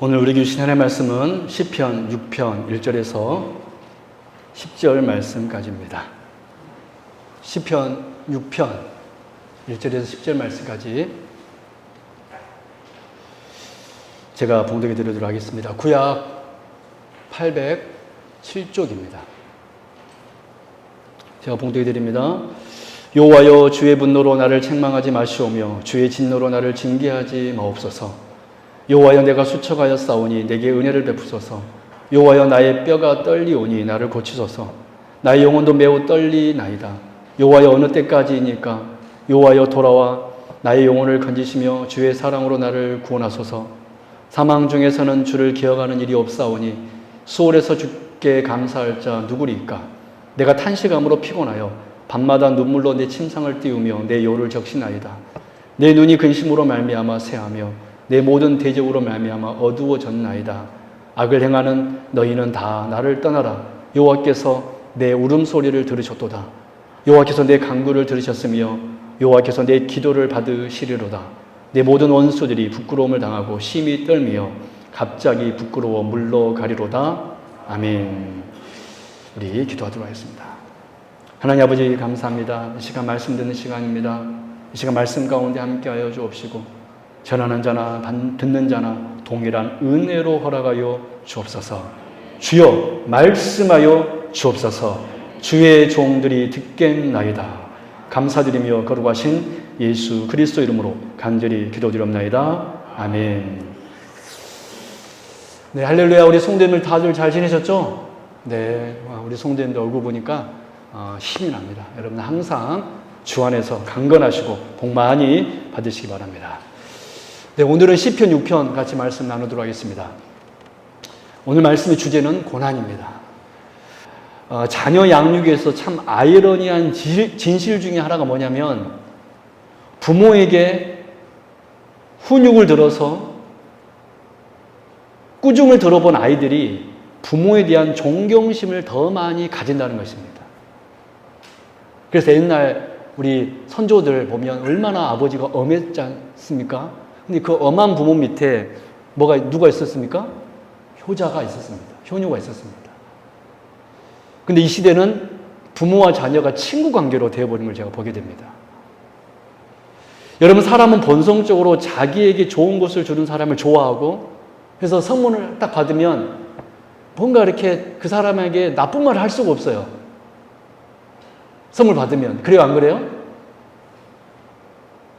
오늘 우리에게 주신 하나님의 말씀은 시편 6편 1절에서 10절 말씀까지입니다. 시편 6편 1절에서 10절 말씀까지 제가 봉독해 드리도록 하겠습니다. 구약 807쪽입니다. 제가 봉독해 드립니다. 여호와여, 주의 분노로 나를 책망하지 마시오며 주의 진노로 나를 징계하지 마옵소서. 여호와여, 내가 수척하여 싸우니 내게 은혜를 베푸소서. 여호와여, 나의 뼈가 떨리오니 나를 고치소서. 나의 영혼도 매우 떨리나이다. 여호와여, 어느 때까지이니까? 여호와여, 돌아와 나의 영혼을 건지시며 주의 사랑으로 나를 구원하소서. 사망 중에서는 주를 기억하는 일이 없사오니 수월에서 주께 감사할 자 누구리까? 내가 탄식함으로 피곤하여 밤마다 눈물로 내 침상을 띄우며 내 요를 적시나이다. 내 눈이 근심으로 말미암아 쇠하며 내 모든 대적으로 말미암아 어두워졌나이다. 악을 행하는 너희는 다 나를 떠나라. 여호와께서 내 울음소리를 들으셨도다. 여호와께서 내 간구를 들으셨으며 여호와께서 내 기도를 받으시리로다. 내 모든 원수들이 부끄러움을 당하고 심히 떨며 갑자기 부끄러워 물러가리로다. 아멘. 우리 기도하도록 하겠습니다. 하나님 아버지, 감사합니다. 이 시간 말씀 듣는 시간입니다. 이 시간 말씀 가운데 함께하여 주옵시고 전하는 자나 듣는 자나 동일한 은혜로 허락하여 주옵소서. 주여, 말씀하여 주옵소서. 주의 종들이 듣겠나이다. 감사드리며 거룩하신 예수 그리스도 이름으로 간절히 기도드립나이다. 아멘. 네, 할렐루야. 우리 성도님들 다들 잘 지내셨죠? 네, 우리 성도님들 얼굴 보니까 힘이 납니다. 여러분 항상 주 안에서 강건하시고 복 많이 받으시기 바랍니다. 네, 오늘은 시편 6편 같이 말씀 나누도록 하겠습니다. 오늘 말씀의 주제는 고난입니다. 자녀 양육에서 참 아이러니한 진실 중에 하나가 뭐냐면 부모에게 훈육을 들어서 꾸중을 들어본 아이들이 부모에 대한 존경심을 더 많이 가진다는 것입니다. 그래서 옛날 우리 선조들 보면 얼마나 아버지가 엄했지 않습니까? 근데 그 엄한 부모 밑에 누가 있었습니까? 효자가 있었습니다. 효녀가 있었습니다. 근데 이 시대는 부모와 자녀가 친구 관계로 되어버린 걸 제가 보게 됩니다. 여러분, 사람은 본성적으로 자기에게 좋은 것을 주는 사람을 좋아하고, 그래서 선물을 딱 받으면 뭔가 이렇게 그 사람에게 나쁜 말을 할 수가 없어요. 선물 받으면. 그래요, 안 그래요?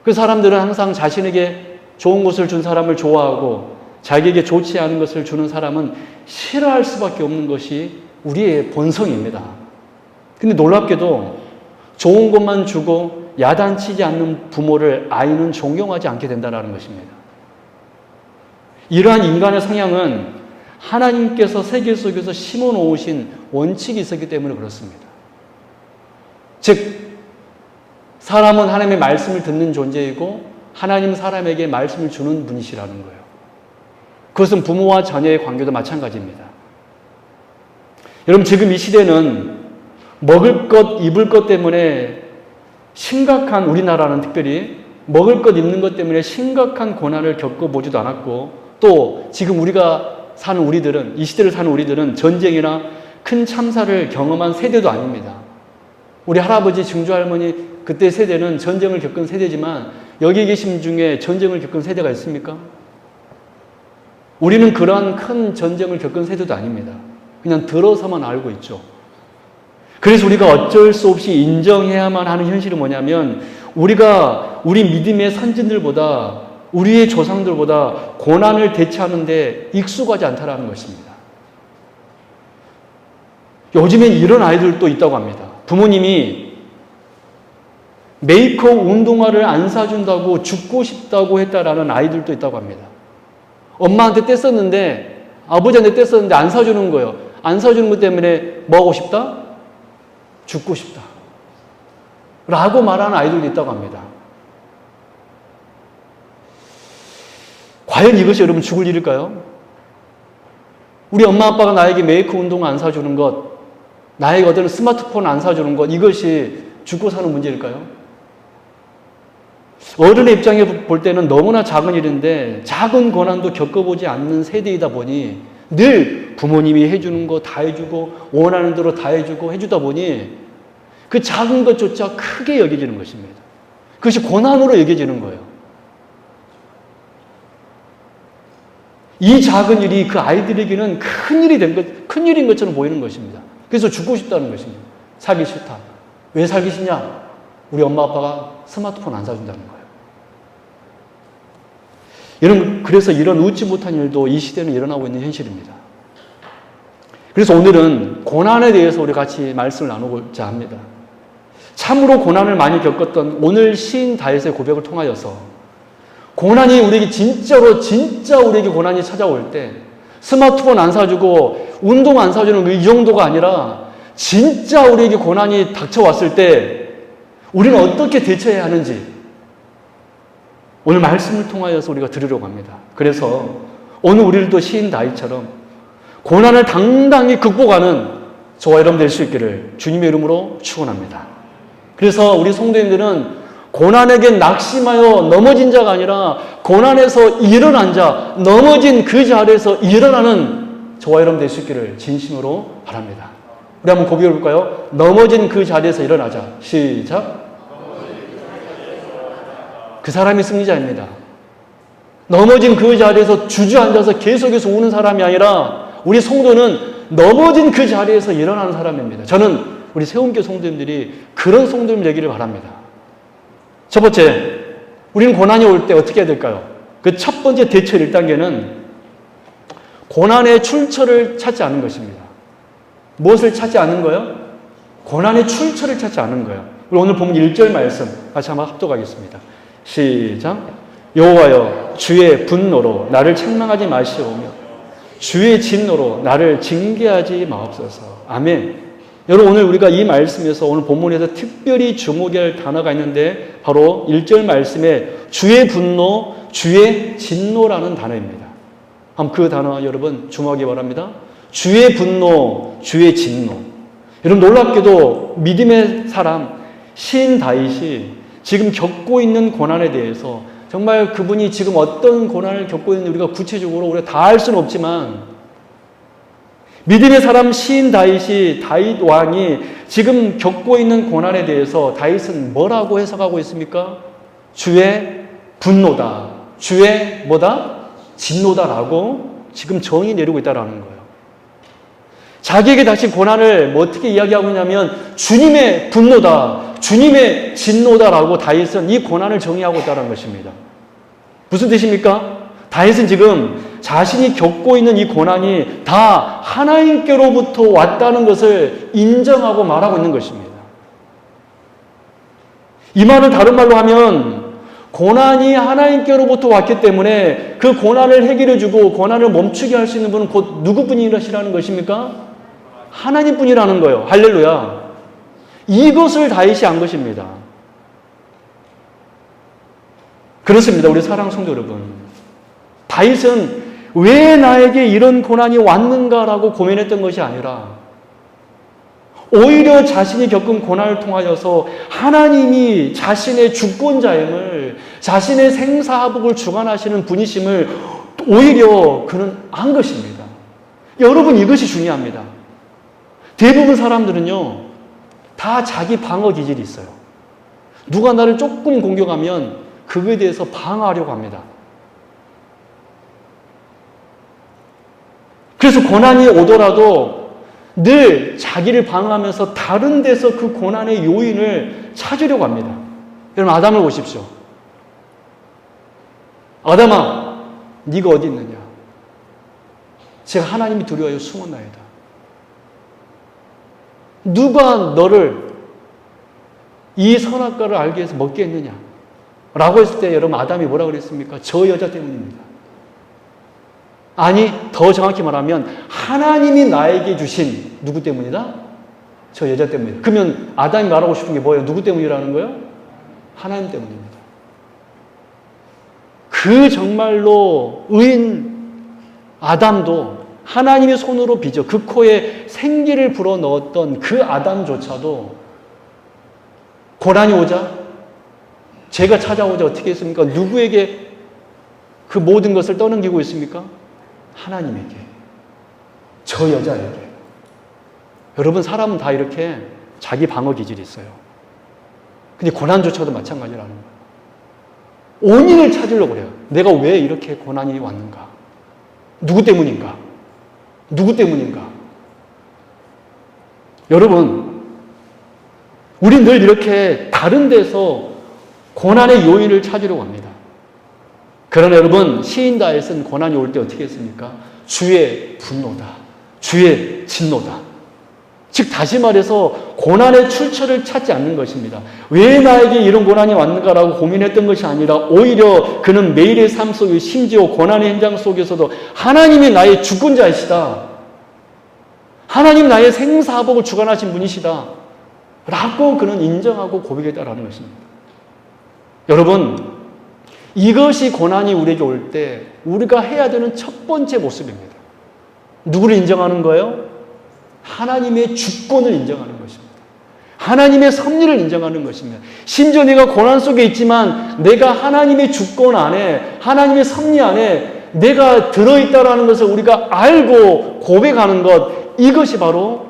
그 사람들은 항상 자신에게 좋은 것을 준 사람을 좋아하고 자기에게 좋지 않은 것을 주는 사람은 싫어할 수밖에 없는 것이 우리의 본성입니다. 근데 놀랍게도 좋은 것만 주고 야단치지 않는 부모를 아이는 존경하지 않게 된다는 것입니다. 이러한 인간의 성향은 하나님께서 세계 속에서 심어 놓으신 원칙이 있었기 때문에 그렇습니다. 즉, 사람은 하나님의 말씀을 듣는 존재이고 하나님 사람에게 말씀을 주는 분이시라는 거예요. 그것은 부모와 자녀의 관계도 마찬가지입니다. 여러분, 지금 이 시대는 먹을 것, 입을 것 때문에 심각한, 우리나라는 특별히 먹을 것, 입는 것 때문에 심각한 고난을 겪어보지도 않았고, 또 지금 우리가 사는 우리들은, 이 시대를 사는 우리들은 전쟁이나 큰 참사를 경험한 세대도 아닙니다. 우리 할아버지, 증조할머니 그때 세대는 전쟁을 겪은 세대지만 여기 계신 중에 전쟁을 겪은 세대가 있습니까? 우리는 그러한 큰 전쟁을 겪은 세대도 아닙니다. 그냥 들어서만 알고 있죠. 그래서 우리가 어쩔 수 없이 인정해야만 하는 현실은 뭐냐면 우리가 우리 믿음의 선진들보다 우리의 조상들보다 고난을 대처하는데 익숙하지 않다는 것입니다. 요즘엔 이런 아이들도 있다고 합니다. 부모님이 메이크업 운동화를 안 사준다고 죽고 싶다고 했다라는 아이들도 있다고 합니다. 엄마한테 뗐었는데, 아버지한테 뗐었는데 안 사주는 거예요. 안 사주는 것 때문에 뭐 하고 싶다? 죽고 싶다. 라고 말하는 아이들도 있다고 합니다. 과연 이것이 여러분 죽을 일일까요? 우리 엄마 아빠가 나에게 메이크업 운동화 안 사주는 것, 나에게 어떤 스마트폰 안 사주는 것, 이것이 죽고 사는 문제일까요? 어른의 입장에 볼 때는 너무나 작은 일인데 작은 고난도 겪어보지 않는 세대이다 보니 늘 부모님이 해주는 거 다 해주고 원하는 대로 다 해주고 해주다 보니 그 작은 것조차 크게 여겨지는 것입니다. 그것이 고난으로 여겨지는 거예요. 이 작은 일이 그 아이들에게는 큰 일인 것처럼 보이는 것입니다. 그래서 죽고 싶다는 것입니다. 살기 싫다. 왜 살기 싫냐? 우리 엄마 아빠가 스마트폰 안 사준다는 거예요. 그래서 이런 웃지 못한 일도 이 시대는 일어나고 있는 현실입니다. 그래서 오늘은 고난에 대해서 우리 같이 말씀을 나누고자 합니다. 참으로 고난을 많이 겪었던 오늘 시인 다윗의 고백을 통하여서 고난이 우리에게 진짜 우리에게 고난이 찾아올 때 스마트폰 안 사주고 운동 안 사주는 이 정도가 아니라 진짜 우리에게 고난이 닥쳐왔을 때 우리는 어떻게 대처해야 하는지 오늘 말씀을 통하여서 우리가 들으려고 합니다. 그래서 오늘 우리들도 시인 다윗처럼 고난을 당당히 극복하는 저와 여러분 될 수 있기를 주님의 이름으로 축원합니다. 그래서 우리 성도님들은 고난에게 낙심하여 넘어진 자가 아니라 고난에서 일어난 자, 넘어진 그 자리에서 일어나는 저와 여러분 될 수 있기를 진심으로 바랍니다. 우리 한번 고백해 볼까요? 넘어진 그 자리에서 일어나자. 시작. 그 사람이 승리자입니다. 넘어진 그 자리에서 주저앉아서 계속해서 우는 사람이 아니라 우리 성도는 넘어진 그 자리에서 일어나는 사람입니다. 저는 우리 세움교 성도님들이 그런 성도님 되기를 바랍니다. 첫 번째, 우리는 고난이 올 때 어떻게 해야 될까요? 그 첫 번째 대처 1단계는 고난의 출처를 찾지 않는 것입니다. 무엇을 찾지 않는 거예요? 고난의 출처를 찾지 않는 거예요. 우리 오늘 보면 1절 말씀 같이 한번 합독하겠습니다. 시작. 여호와여 주의 분노로 나를 책망하지 마시오며 주의 진노로 나를 징계하지 마옵소서. 아멘. 여러분 오늘 우리가 이 말씀에서 오늘 본문에서 특별히 주목해야 할 단어가 있는데 바로 1절 말씀에 주의 분노, 주의 진노라는 단어입니다. 한번 그 단어 여러분 주목하기 바랍니다. 주의 분노, 주의 진노. 여러분 놀랍게도 믿음의 사람 시인 다윗이 지금 겪고 있는 고난에 대해서 정말 그분이 지금 어떤 고난을 겪고 있는지 우리가 구체적으로 우리가 다 알 수는 없지만 믿음의 사람 시인 다윗 왕이 지금 겪고 있는 고난에 대해서 다윗은 뭐라고 해석하고 있습니까? 주의 분노다. 주의 뭐다? 진노다라고 지금 정의 내리고 있다라는 거예요. 자기에게 다시 고난을 어떻게 이야기하고 있냐면 주님의 분노다. 주님의 진노다라고 다윗은 이 고난을 정의하고 있다는 것입니다. 무슨 뜻입니까? 다윗은 지금 자신이 겪고 있는 이 고난이 다 하나님께로부터 왔다는 것을 인정하고 말하고 있는 것입니다. 이 말을 다른 말로 하면 고난이 하나님께로부터 왔기 때문에 그 고난을 해결해주고 고난을 멈추게 할 수 있는 분은 곧 누구뿐이라는 것입니까? 하나님뿐이라는 거예요. 할렐루야. 이것을 다윗이 안 것입니다. 그렇습니다. 우리 사랑하는 성도 여러분. 다윗은 왜 나에게 이런 고난이 왔는가라고 고민했던 것이 아니라 오히려 자신이 겪은 고난을 통하여서 하나님이 자신의 주권자임을, 자신의 생사화복을 주관하시는 분이심을 오히려 그는 안 것입니다. 여러분 이것이 중요합니다. 대부분 사람들은요 다 자기 방어 기질이 있어요. 누가 나를 조금 공격하면 그거에 대해서 방어하려고 합니다. 그래서 고난이 오더라도 늘 자기를 방어하면서 다른 데서 그 고난의 요인을 찾으려고 합니다. 여러분 아담을 보십시오. 아담아, 네가 어디 있느냐? 제가 하나님이 두려워하여 숨었나이다. 누가 너를 이 선악과를 알게 해서 먹게 했느냐? 라고 했을 때 여러분 아담이 뭐라고 그랬습니까? 저 여자 때문입니다. 아니 더 정확히 말하면 하나님이 나에게 주신 누구 때문이다? 저 여자 때문이다. 그러면 아담이 말하고 싶은 게 뭐예요? 누구 때문이라는 거예요? 하나님 때문입니다. 그 정말로 의인 아담도 하나님의 손으로 빚어 그 코에 생기를 불어넣었던 그 아담조차도 고난이 오자 죄가 찾아오자 어떻게 했습니까? 누구에게 그 모든 것을 떠넘기고 있습니까? 하나님에게. 저 여자에게. 여러분, 사람은 다 이렇게 자기 방어 기질이 있어요. 근데 고난조차도 마찬가지라는 거예요. 원인을 찾으려고 그래요. 내가 왜 이렇게 고난이 왔는가? 누구 때문인가? 누구 때문인가? 여러분, 우린 늘 이렇게 다른 데서 고난의 요인을 찾으려고 합니다. 그러나 여러분, 시인 다윗은 고난이 올 때 어떻게 했습니까? 주의 분노다. 주의 진노다. 즉 다시 말해서 고난의 출처를 찾지 않는 것입니다. 왜 나에게 이런 고난이 왔는가라고 고민했던 것이 아니라 오히려 그는 매일의 삶 속에 심지어 고난의 현장 속에서도 하나님이 나의 주권자이시다. 하나님 나의 생사복을 주관하신 분이시다. 라고 그는 인정하고 고백했다라는 것입니다. 여러분, 이것이 고난이 우리에게 올 때 우리가 해야 되는 첫 번째 모습입니다. 누구를 인정하는 거예요? 하나님의 주권을 인정하는 것입니다. 하나님의 섭리를 인정하는 것입니다. 심지어 내가 고난 속에 있지만 내가 하나님의 주권 안에, 하나님의 섭리 안에 내가 들어있다라는 것을 우리가 알고 고백하는 것, 이것이 바로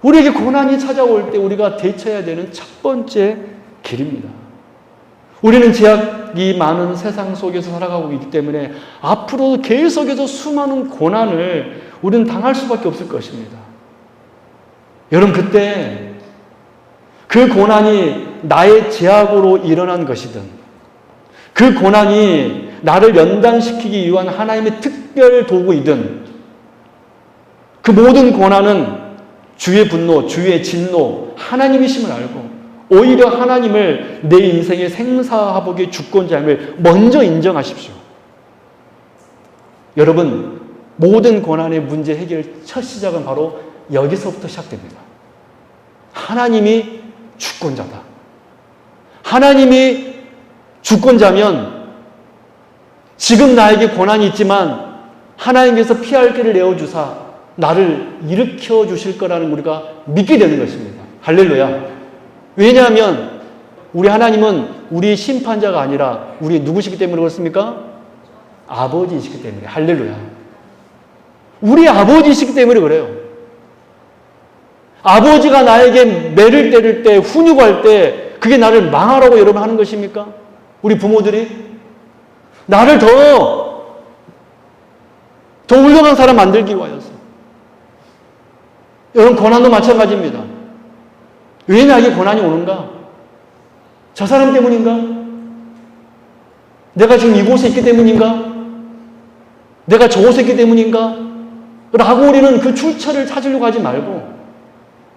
우리에게 고난이 찾아올 때 우리가 대처해야 되는 첫 번째 길입니다. 우리는 제약이 많은 세상 속에서 살아가고 있기 때문에 앞으로 계속해서 수많은 고난을 우리는 당할 수밖에 없을 것입니다. 여러분, 그때 그 고난이 나의 제약으로 일어난 것이든 그 고난이 나를 연단시키기 위한 하나님의 특별 도구이든 그 모든 고난은 주의 분노, 주의 진노, 하나님이심을 알고 오히려 하나님을 내 인생의 생사화복의 주권자임을 먼저 인정하십시오. 여러분, 모든 고난의 문제 해결 첫 시작은 바로 여기서부터 시작됩니다. 하나님이 주권자다. 하나님이 주권자면 지금 나에게 고난이 있지만 하나님께서 피할 길을 내어주사 나를 일으켜 주실 거라는 우리가 믿게 되는 것입니다. 할렐루야. 왜냐하면 우리 하나님은 우리 심판자가 아니라 우리 누구시기 때문에 그렇습니까? 아버지이시기 때문에. 할렐루야. 우리 아버지이시기 때문에 그래요. 아버지가 나에게 매를 때릴 때, 훈육할 때 그게 나를 망하라고 여러분 하는 것입니까? 우리 부모들이? 나를 더 훌륭한 사람 만들기 위하여서. 여러분, 고난도 마찬가지입니다. 왜 나에게 고난이 오는가? 저 사람 때문인가? 내가 지금 이곳에 있기 때문인가? 내가 저곳에 있기 때문인가? 라고 우리는 그 출처를 찾으려고 하지 말고,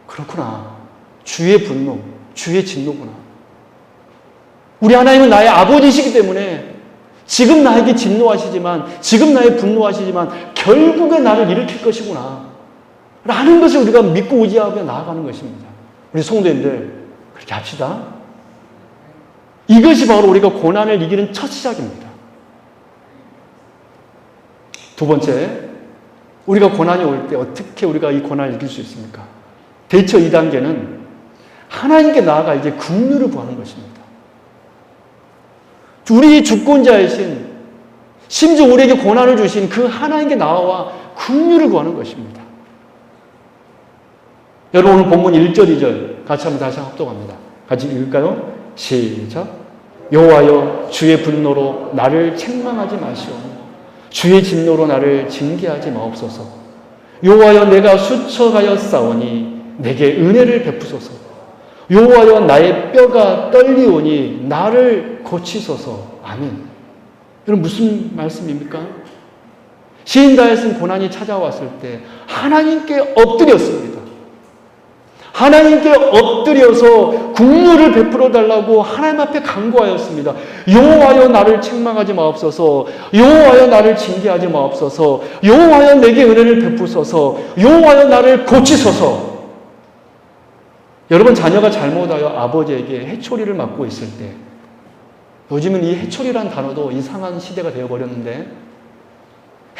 그렇구나. 주의 분노, 주의 진노구나. 우리 하나님은 나의 아버지이시기 때문에 지금 나에게 진노하시지만, 지금 나의 분노하시지만 결국에 나를 일으킬 것이구나. 라는 것을 우리가 믿고 의지하며 나아가는 것입니다. 우리 성도님들, 그렇게 합시다. 이것이 바로 우리가 고난을 이기는 첫 시작입니다. 두 번째, 우리가 고난이 올 때 어떻게 우리가 이 고난을 이길 수 있습니까? 대처 2단계는 하나님께 나아가 이제 긍휼을 구하는 것입니다. 우리 주권자이신, 심지어 우리에게 고난을 주신 그 하나님께 나아와 긍휼을 구하는 것입니다. 여러분, 오늘 본문 1절, 2절 같이 한번 다시 합독합니다. 같이 읽을까요? 시작. 여호와여, 주의 분노로 나를 책망하지 마시오. 주의 진노로 나를 징계하지 마옵소서. 여호와여, 내가 수척하여 싸우니 내게 은혜를 베푸소서. 여호와여, 나의 뼈가 떨리오니 나를 고치소서. 아멘. 여러분, 무슨 말씀입니까? 시인 다윗은 고난이 찾아왔을 때 하나님께 엎드렸습니다. 하나님께 엎드려서 긍휼을 베풀어 달라고 하나님 앞에 간구하였습니다. 여호와여, 나를 책망하지 마옵소서. 여호와여, 나를 징계하지 마옵소서. 여호와여, 내게 은혜를 베푸소서. 여호와여, 나를 고치소서. 여러분, 자녀가 잘못하여 아버지에게 해초리를 맞고 있을 때, 요즘은 이 해초리란 단어도 이상한 시대가 되어버렸는데,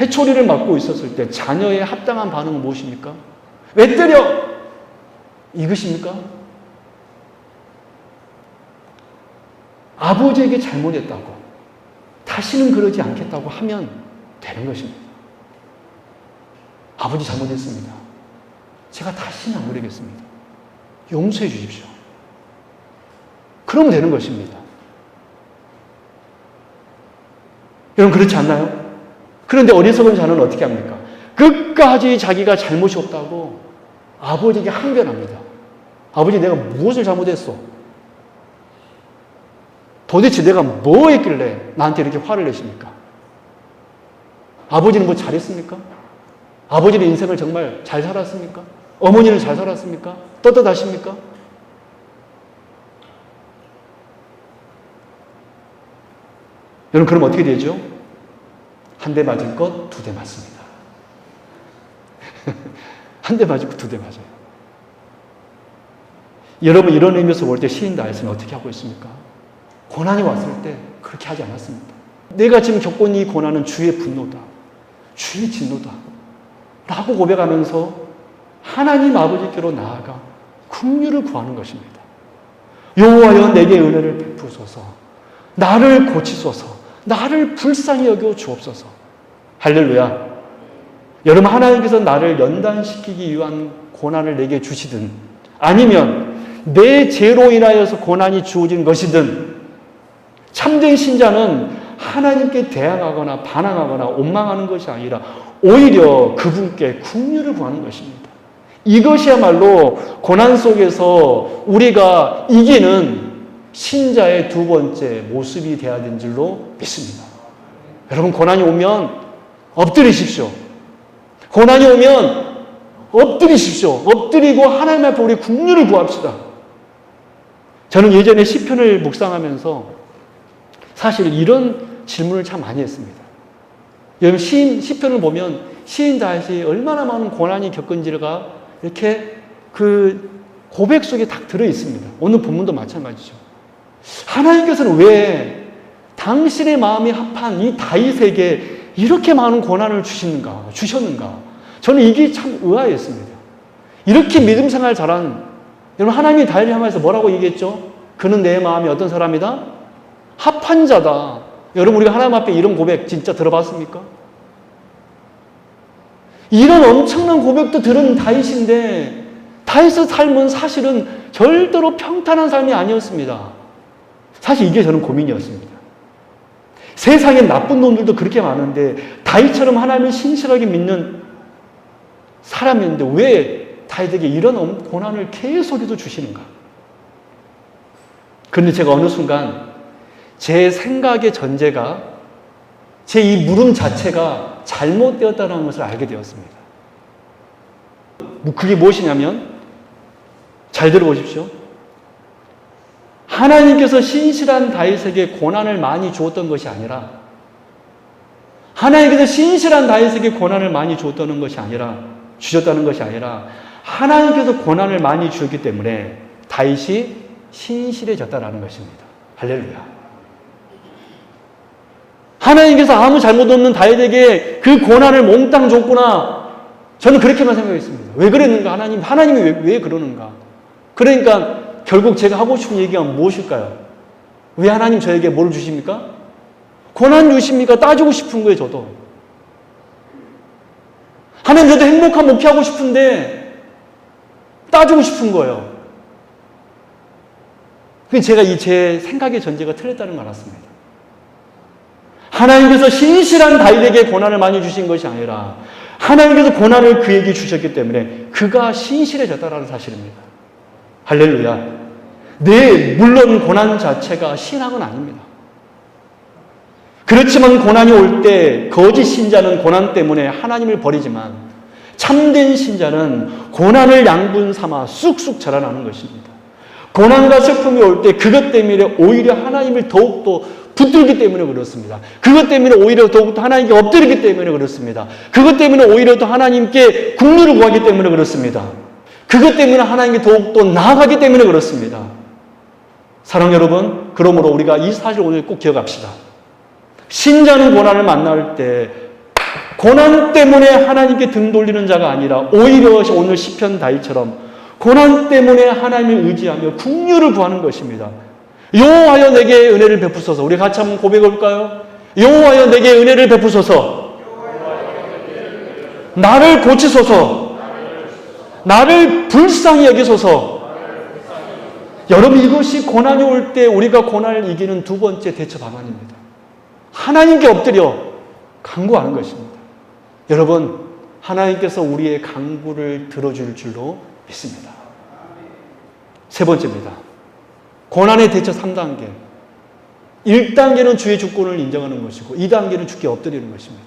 해초리를 맞고 있었을 때 자녀의 합당한 반응은 무엇입니까? 왜 때려? 이것입니까? 아버지에게 잘못했다고, 다시는 그러지 않겠다고 하면 되는 것입니다. 아버지 잘못했습니다. 제가 다시는 안 그러겠습니다. 용서해 주십시오. 그러면 되는 것입니다. 여러분 그렇지 않나요? 그런데 어리석은 자는 어떻게 합니까? 끝까지 자기가 잘못이 없다고 아버지에게 항변합니다. 아버지 내가 무엇을 잘못했어? 도대체 내가 뭐 했길래 나한테 이렇게 화를 내십니까? 아버지는 뭐 잘했습니까? 아버지는 인생을 정말 잘 살았습니까? 어머니는 잘 살았습니까? 떳떳하십니까? 여러분 그럼 어떻게 되죠? 한 대 맞을 것 두 대 맞습니다. 한 대 맞을 것 두 대 맞아요. 여러분 이런 의미에서 볼 때 시인 다윗은 어떻게 하고 있습니까? 고난이 왔을 때 그렇게 하지 않았습니다. 내가 지금 겪고 있는 이 고난은 주의 분노다. 주의 진노다. 라고 고백하면서 하나님 아버지께로 나아가 긍휼을 구하는 것입니다. 여호와여 내게 은혜를 베푸소서. 나를 고치소서. 나를 불쌍히 여겨 주옵소서. 할렐루야. 여러분 하나님께서 나를 연단시키기 위한 고난을 내게 주시든 아니면 내 죄로 인하여서 고난이 주어진 것이든 참된 신자는 하나님께 대항하거나 반항하거나 원망하는 것이 아니라 오히려 그분께 긍휼을 구하는 것입니다. 이것이야말로 고난 속에서 우리가 이기는 신자의 두 번째 모습이 되어야 된 줄로 믿습니다. 여러분 고난이 오면 엎드리십시오. 고난이 오면 엎드리십시오. 엎드리고 하나님 앞에 우리 긍휼을 구합시다. 저는 예전에 시편을 묵상하면서 사실 이런 질문을 참 많이 했습니다. 여러분 시편을 보면 시인 다윗이 얼마나 많은 고난이 겪은지가 이렇게 그 고백 속에 딱 들어 있습니다. 오늘 본문도 마찬가지죠. 하나님께서는 왜 당신의 마음이 합한 이 다윗에게 이렇게 많은 고난을 주셨는가? 저는 이게 참 의아했습니다. 이렇게 믿음 생활 잘한 여러분 하나님이 다윗을 향해서 뭐라고 얘기했죠? 그는 내 마음이 어떤 사람이다? 합한 자다. 여러분 우리가 하나님 앞에 이런 고백 진짜 들어봤습니까? 이런 엄청난 고백도 들은 다윗인데 다윗의 삶은 사실은 절대로 평탄한 삶이 아니었습니다. 사실 이게 저는 고민이었습니다. 세상에 나쁜 놈들도 그렇게 많은데 다윗처럼 하나님을 신실하게 믿는 사람이었는데 왜 다윗에게 이런 고난을 계속해서 주시는가? 그런데 제가 어느 순간 제 생각의 전제가 제 이 물음 자체가 잘못되었다는 것을 알게 되었습니다. 그게 무엇이냐면 잘 들어보십시오. 하나님께서 신실한 다윗에게 고난을 많이 주었던 것이 아니라 하나님께서 신실한 다윗에게 고난을 많이 주셨다는 것이 아니라 하나님께서 고난을 많이 주었기 때문에 다윗이 신실해졌다는 것입니다. 할렐루야. 하나님께서 아무 잘못 없는 다윗에게 그 고난을 몽땅 줬구나. 저는 그렇게만 생각했습니다. 왜 그랬는가? 하나님이 왜 그러는가? 그러니까 결국 제가 하고 싶은 얘기가 무엇일까요? 왜 하나님 저에게 뭘 주십니까? 고난 주십니까? 따지고 싶은 거예요, 저도. 하나님 저도 행복한 목회하고 싶은데 따지고 싶은 거예요. 제가 제 생각의 전제가 틀렸다는 걸 알았습니다. 하나님께서 신실한 다윗에게 고난을 많이 주신 것이 아니라 하나님께서 고난을 그에게 주셨기 때문에 그가 신실해졌다는 사실입니다. 할렐루야. 물론 고난 자체가 신앙은 아닙니다. 그렇지만 고난이 올 때 거짓 신자는 고난 때문에 하나님을 버리지만 참된 신자는 고난을 양분 삼아 쑥쑥 자라나는 것입니다. 고난과 슬픔이 올 때 그것 때문에 오히려 하나님을 더욱더 붙들기 때문에 그렇습니다. 그것 때문에 오히려 더욱더 하나님께 엎드리기 때문에 그렇습니다. 그것 때문에 오히려 더 하나님께 긍휼을 구하기 때문에 그렇습니다. 그것 때문에 하나님께 더욱더 나아가기 때문에 그렇습니다. 사랑 여러분, 그러므로 우리가 이 사실을 오늘 꼭 기억합시다. 신자는 고난을 만날 때 고난 때문에 하나님께 등 돌리는 자가 아니라 오히려 오늘 시편 다윗처럼 고난 때문에 하나님을 의지하며 긍휼을 구하는 것입니다. 여호와여 내게 은혜를 베푸소서. 우리 같이 한번 고백해 볼까요? 여호와여 내게 은혜를 베푸소서. 나를 고치소서. 나를 불쌍히 여기소서. 여러분, 이것이 고난이 올 때 우리가 고난을 이기는 두 번째 대처 방안입니다. 하나님께 엎드려 간구하는 것입니다. 여러분, 하나님께서 우리의 간구를 들어줄 줄로 믿습니다. 세 번째입니다. 고난의 대처 3단계. 1단계는 주의 주권을 인정하는 것이고 2단계는 주께 엎드리는 것입니다.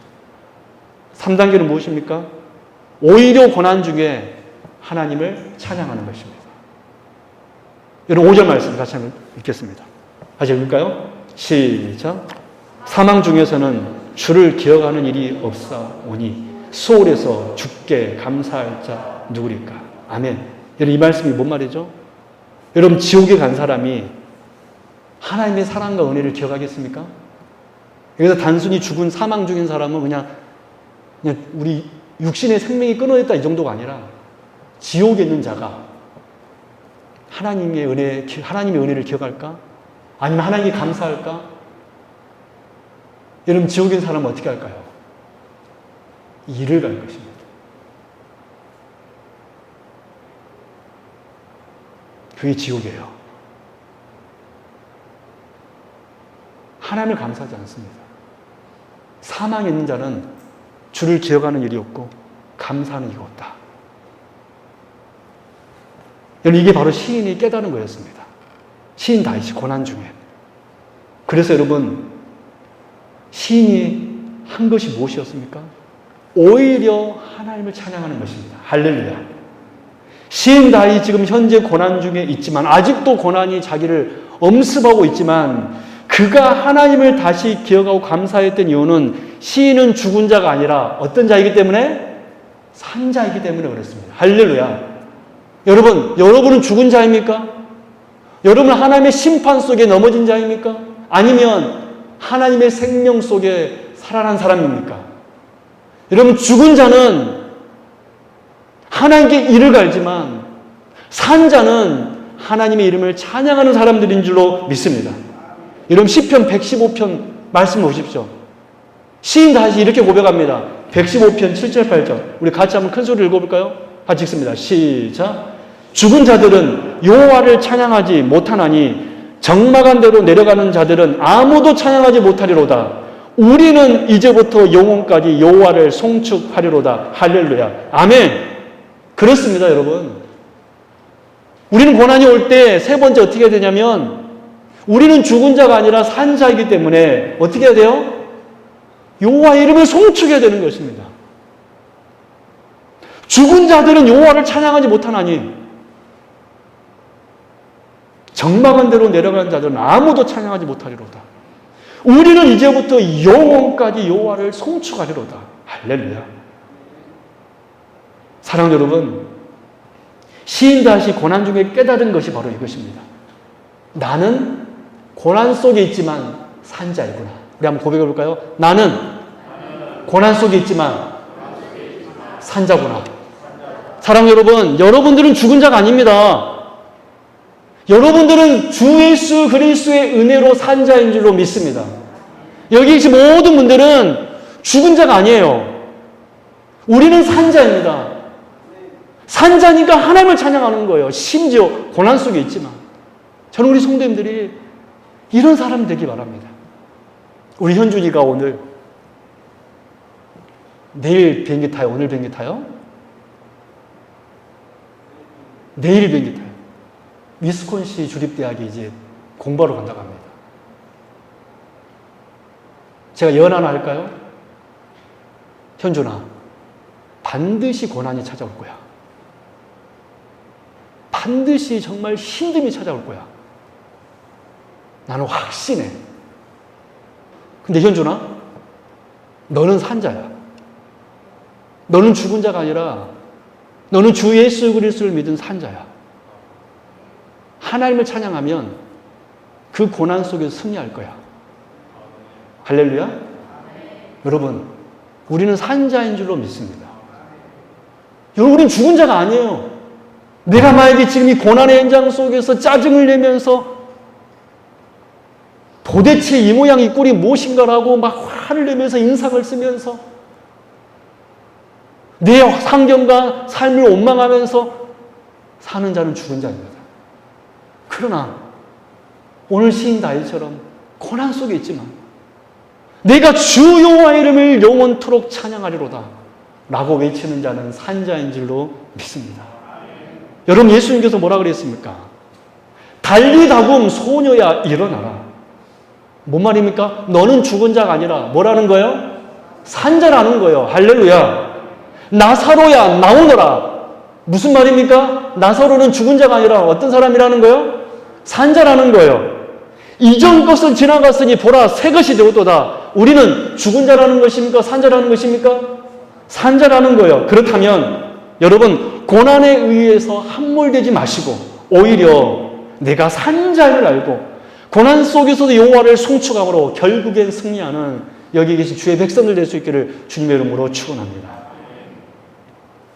3단계는 무엇입니까? 오히려 고난 중에 하나님을 찬양하는 것입니다. 여러분 5절 말씀 같이 한번 읽겠습니다. 다시 읽을까요? 시작. 사망 중에서는 주를 기억하는 일이 없사오니 수월에서 주께 감사할 자 누구리까? 아멘. 여러분 이 말씀이 뭔 말이죠? 여러분 지옥에 간 사람이 하나님의 사랑과 은혜를 기억하겠습니까? 여기서 단순히 죽은 사망 중인 사람은 그냥 우리 육신의 생명이 끊어졌다 이 정도가 아니라 지옥에 있는 자가 하나님의 은혜를 기억할까? 아니면 하나님께 감사할까? 여러분 지옥에 있는 사람은 어떻게 할까요? 일을 갈 것입니다. 그게 지옥이에요. 하나님을 감사하지 않습니다. 사망에 있는 자는 주를 기억하는 일이 없고 감사하는 이가 없다. 여러분 이게 바로 시인이 깨달은 거였습니다. 시인 다윗이 고난 중에. 그래서 여러분 시인이 한 것이 무엇이었습니까? 오히려 하나님을 찬양하는 것입니다. 할렐루야. 시인 다윗이 지금 현재 고난 중에 있지만 아직도 고난이 자기를 엄습하고 있지만 그가 하나님을 다시 기억하고 감사했던 이유는 시인은 죽은 자가 아니라 어떤 자이기 때문에? 산 자이기 때문에 그렇습니다. 할렐루야. 여러분은 죽은 자입니까? 여러분은 하나님의 심판 속에 넘어진 자입니까? 아니면 하나님의 생명 속에 살아난 사람입니까? 여러분 죽은 자는 하나님께 이를 갈지만 산 자는 하나님의 이름을 찬양하는 사람들인 줄로 믿습니다. 여러분 시편 115편 말씀 보십시오. 시인 다시 이렇게 고백합니다. 115편 7절 8절 우리 같이 한번 큰 소리를 읽어볼까요? 같이 읽습니다. 시작. 죽은 자들은 여호와를 찬양하지 못하나니 적막한 데로 내려가는 자들은 아무도 찬양하지 못하리로다. 우리는 이제부터 영원까지 여호와를 송축하리로다. 할렐루야. 아멘. 그렇습니다, 여러분. 우리는 고난이 올 때 세 번째 어떻게 해야 되냐면 우리는 죽은 자가 아니라 산 자이기 때문에 어떻게 해야 돼요? 여호와의 이름을 송축해야 되는 것입니다. 죽은 자들은 여호와를 찬양하지 못하나니 적막한 데로 내려가는 자들은 아무도 찬양하지 못하리로다. 우리는 이제부터 영원까지 여호와를 송축하리로다. 할렐루야. 사랑하는 여러분, 시인 다시 고난 중에 깨달은 것이 바로 이것입니다. 나는 고난 속에 있지만 산 자이구나. 우리 한번 고백해 볼까요? 나는 고난 속에 있지만 산 자구나. 사랑하는 여러분, 여러분들은 죽은 자가 아닙니다. 여러분들은 주 예수 그리스도의 은혜로 산 자인 줄로 믿습니다. 여기 계신 모든 분들은 죽은 자가 아니에요. 우리는 산 자입니다. 산 자니까 하나님을 찬양하는 거예요. 심지어 고난 속에 있지만. 저는 우리 성도님들이 이런 사람 되기 바랍니다. 우리 현준이가 오늘 내일 비행기 타요? 오늘 비행기 타요? 내일 비행기 타요. 위스콘시 주립대학에 이제 공부하러 간다고 합니다. 제가 예언 하나 할까요? 현준아, 반드시 고난이 찾아올 거야. 반드시 정말 힘듦이 찾아올 거야. 나는 확신해. 근데 현준아, 너는 산 자야. 너는 죽은 자가 아니라 너는 주 예수 그리스도를 믿은 산 자야. 하나님을 찬양하면 그 고난 속에서 승리할 거야. 할렐루야. 여러분, 우리는 산 자인 줄로 믿습니다. 여러분, 우리는 죽은 자가 아니에요. 내가 만약에 지금 이 고난의 현장 속에서 짜증을 내면서 도대체 이 모양 이 꼴이 무엇인가라고 막 화를 내면서 인상을 쓰면서 내 환경과 삶을 원망하면서 사는 자는 죽은 자입니다. 그러나 오늘 시인 다윗처럼 고난 속에 있지만 내가 주 여호와의 이름을 영원토록 찬양하리로다 라고 외치는 자는 산 자인 줄로 믿습니다. 여러분, 예수님께서 뭐라 그랬습니까? 달리다굼 소녀야 일어나라. 뭔 말입니까? 너는 죽은 자가 아니라 뭐라는 거예요? 산 자라는 거예요. 할렐루야. 나사로야 나오너라. 무슨 말입니까? 나사로는 죽은 자가 아니라 어떤 사람이라는 거예요? 산 자라는 거예요. 이전 것은 지나갔으니 보라 새 것이 되었도다. 우리는 죽은 자라는 것입니까? 산 자라는 것입니까? 산 자라는 거예요. 그렇다면 여러분, 고난에 의해서 함몰되지 마시고 오히려 내가 산 자를 알고 고난 속에서도 여호와를 송축함으로 결국엔 승리하는 여기 계신 주의 백성들 될 수 있기를 주님의 이름으로 축원합니다.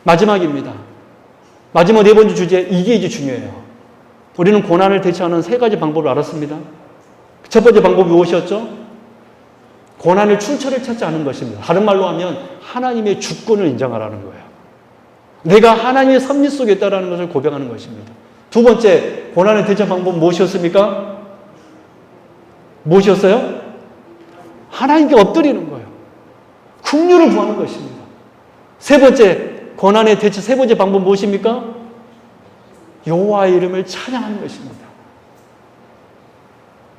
마지막입니다. 마지막 네 번째 주제, 이게 이제 중요해요. 우리는 고난을 대처하는 세 가지 방법을 알았습니다. 첫 번째 방법이 무엇이었죠? 고난을 출처를 찾지 않은 것입니다. 다른 말로 하면 하나님의 주권을 인정하라는 거예요. 내가 하나님의 섭리 속에 있다는 것을 고백하는 것입니다. 두 번째, 고난의 대처 방법은 무엇이었습니까? 무엇이었어요? 하나님께 엎드리는 거예요. 긍휼을 구하는 것입니다. 세 번째, 고난의 대처 세 번째 방법은 무엇입니까? 여호와의 이름을 찬양하는 것입니다.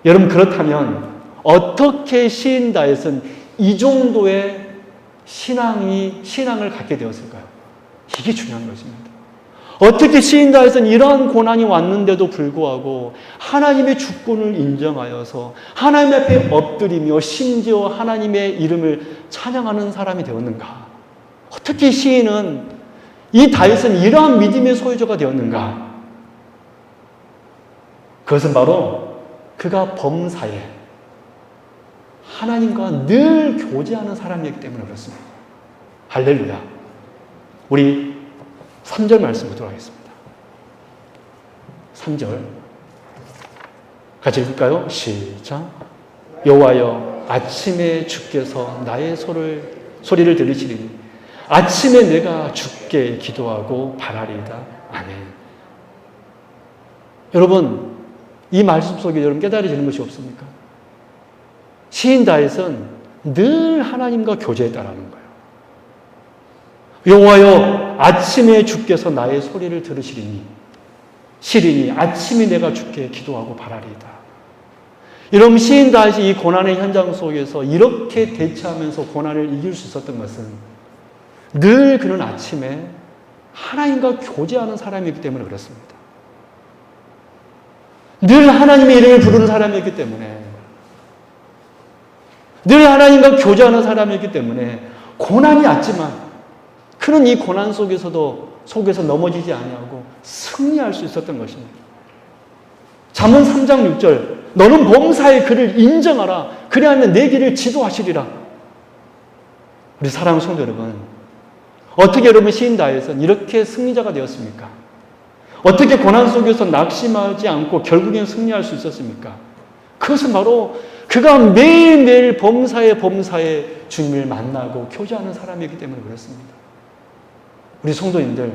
여러분, 그렇다면 어떻게 시인 다윗은 이 정도의 신앙을 갖게 되었을까요? 이게 중요한 것입니다. 어떻게 시인 다윗은 이러한 고난이 왔는데도 불구하고 하나님의 주권을 인정하여서 하나님 앞에 엎드리며 심지어 하나님의 이름을 찬양하는 사람이 되었는가? 어떻게 시인은 이 다윗은 이러한 믿음의 소유자가 되었는가? 그것은 바로 그가 범사에 하나님과 늘 교제하는 사람이기 때문에 그렇습니다. 할렐루야. 우리 3절 말씀 보도록 하겠습니다. 3절 같이 읽을까요? 시작. 여호와여, 아침에 주께서 나의 소리를 들으시리니 아침에 내가 주께 기도하고 바라리이다. 아멘. 여러분, 이 말씀 속에 여러분 깨달아지는 것이 없습니까? 시인 다윗은 늘 하나님과 교제했다라는 거예요. 여호와여, 아침에 주께서 나의 소리를 들으시리니 아침에 내가 주께 기도하고 바라리이다. 여러분, 시인 다윗이 이 고난의 현장 속에서 이렇게 대처하면서 고난을 이길 수 있었던 것은 늘 그는 아침에 하나님과 교제하는 사람이기 때문에 그렇습니다. 늘 하나님의 이름을 부르는 사람이었기 때문에, 늘 하나님과 교제하는 사람이었기 때문에 고난이 왔지만 그는 이 고난 속에서 넘어지지 아니하고 승리할 수 있었던 것입니다. 잠언 3장 6절, 너는 범사의 그를 인정하라. 그리하면 내 길을 지도하시리라. 우리 사랑하는 성도 여러분, 어떻게 여러분 시인 다윗은 이렇게 승리자가 되었습니까? 어떻게 고난 속에서 낙심하지 않고 결국엔 승리할 수 있었습니까? 그것은 바로 그가 매일매일 범사에 주님을 만나고 교제하는 사람이기 때문에 그렇습니다. 우리 성도님들,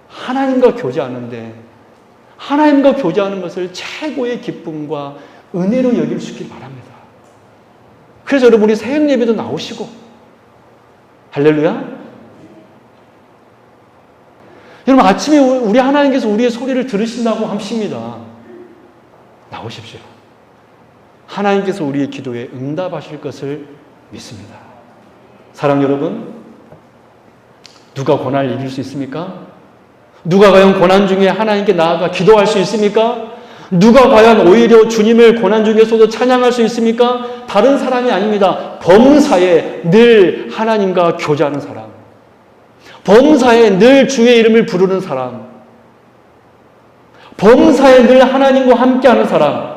하나님과 교제하는데 하나님과 교제하는 것을 최고의 기쁨과 은혜로 여길 수 있길 바랍니다. 그래서 여러분, 우리 새벽 예배도 나오시고, 할렐루야. 여러분, 아침에 우리 하나님께서 우리의 소리를 들으신다고 하십니다. 나오십시오. 하나님께서 우리의 기도에 응답하실 것을 믿습니다. 사랑 여러분, 누가 고난을 이길 수 있습니까? 누가 과연 고난 중에 하나님께 나아가 기도할 수 있습니까? 누가 과연 오히려 주님을 고난 중에서도 찬양할 수 있습니까? 다른 사람이 아닙니다. 범사에 늘 하나님과 교제하는 사람, 범사에 늘 주의 이름을 부르는 사람, 범사에 늘 하나님과 함께하는 사람.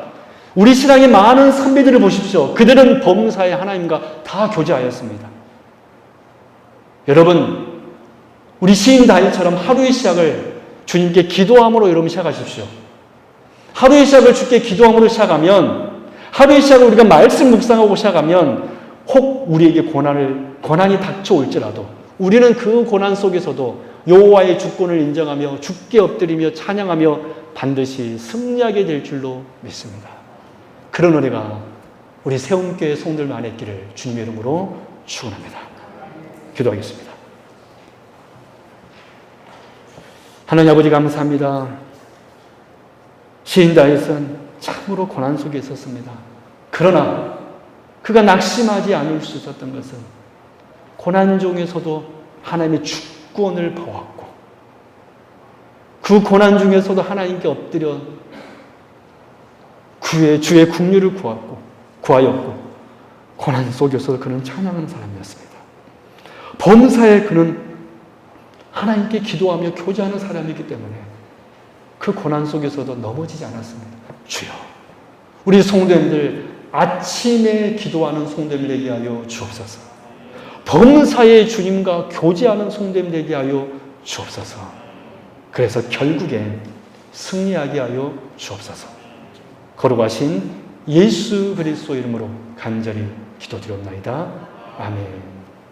우리 신앙의 많은 선배들을 보십시오. 그들은 범사에 하나님과 다 교제하였습니다. 여러분, 우리 시인 다윗처럼 하루의 시작을 주님께 기도함으로 여러분 시작하십시오. 하루의 시작을 주께 기도함으로 시작하면 하루의 시작을 우리가 말씀 묵상하고 시작하면 혹 우리에게 고난이 닥쳐올지라도 우리는 그 고난 속에서도 여호와의 주권을 인정하며 주께 엎드리며 찬양하며 반드시 승리하게 될 줄로 믿습니다. 그런 은혜가 우리 세움교회 성도들만 있기를 주님의 이름으로 축원합니다. 기도하겠습니다. 하나님 아버지 감사합니다. 시인 다윗은 참으로 고난 속에 있었습니다. 그러나 그가 낙심하지 않을 수 있었던 것은 고난 중에서도 하나님의 주권을 보았고 그 고난 중에서도 하나님께 엎드려 주의 긍휼을 구하였고 고난 속에서도 그는 찬양하는 사람이었습니다. 범사에 그는 하나님께 기도하며 교제하는 사람이기 때문에 그 고난 속에서도 넘어지지 않았습니다. 주여, 우리 성도님들 아침에 기도하는 성도님 되게 하여 주옵소서. 범사에 주님과 교제하는 성도님 되게 하여 주옵소서. 그래서 결국엔 승리하게 하여 주옵소서. 거룩하신 예수 그리스도 이름으로 간절히 기도드렸나이다. 아멘.